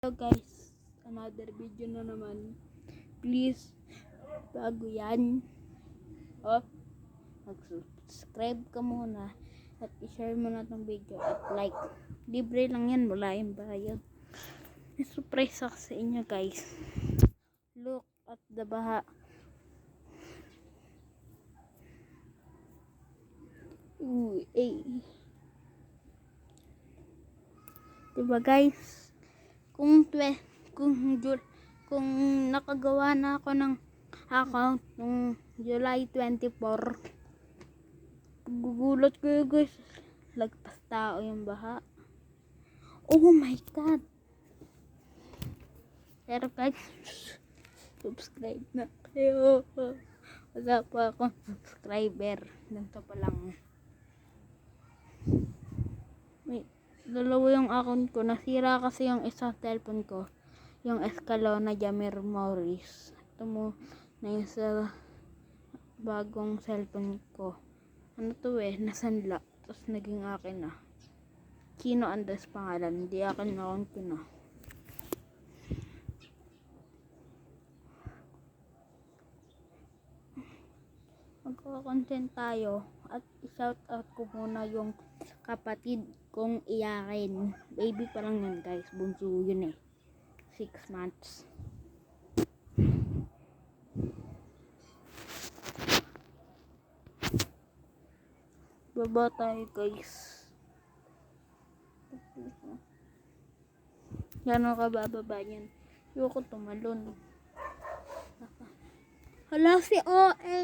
Hello guys, another video na naman. Please, bago yan, mag-subscribe ka muna at i-share mo na tong video at like. Libre lang yan, wala yung bayad. May surprise ako sa inyo guys. Look at the baha. Ooh, diba guys? Kung nakagawa na ako ng account nung July 24, gugulat ko guys, lagpas tao yung baha. Oh my god. Pero guys, subscribe na kayo. Wala pa akong subscriber. Ganito pa lang. Dalawa yung account ko. Nasira kasi yung isang cellphone ko. Yung Escalona Jamir Morris. Ito mo na yung sa bagong cellphone ko. Ano to nasanla. Tapos naging akin na. Kino Andes pangalan. Hindi akin na account ko na. Magko-content tayo. At i-shout out ko muna yung kapatid kong iyakin. Baby pa lang yan guys. Bunso yun 6 months. Baba tayo guys. Gano'n ka bababa yan? Ayoko tumalon. Hala si OA.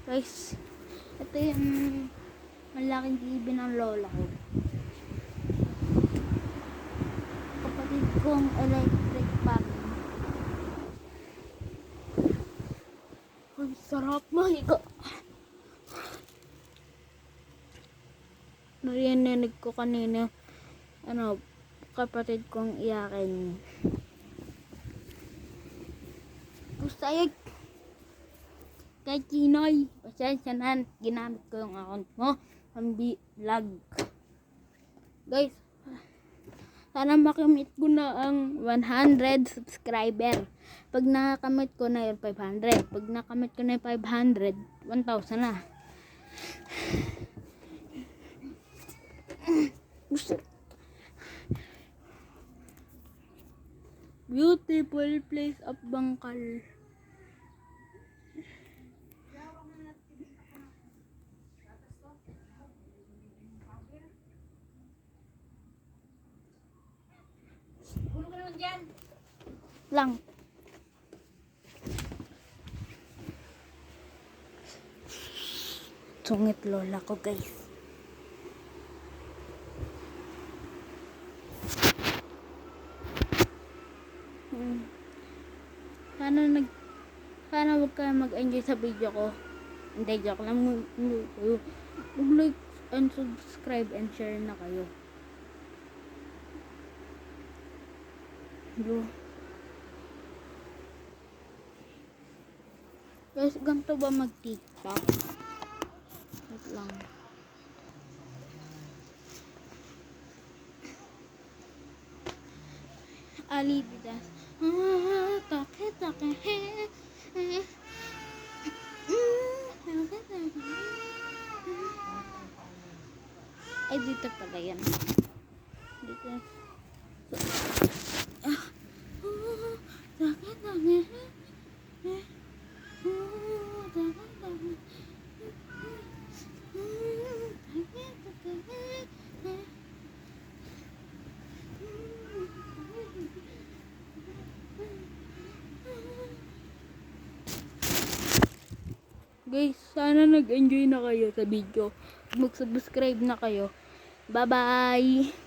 Guys, ito yung malaking TV ng lola ko. Kapatid kong electric fan. Ang sarap mahiga. Narinig ko kanina, kapatid kong iyakin. Kusayag kay Chinoy, pasensya na, ginamit ko yung account mo pang-vlog. Guys, sana makamit ko na ang 100 subscriber. Pag nakamit ko na yung 500, pag nakamit ko na yung 500, 1,000 na. Beautiful place of Bangkal. Lang. Sungit lola ko guys. Sana wag kayo mag-enjoy sa video ko. Hindi, joke lang. Mag-like and subscribe and share na kayo. Guys, ganito ba mag-TikTok? Wait lang. Alibidas. Ay, dito pala yan. Dito. Guys, sana nag-enjoy na kayo sa video. Mag-subscribe na kayo. Bye-bye!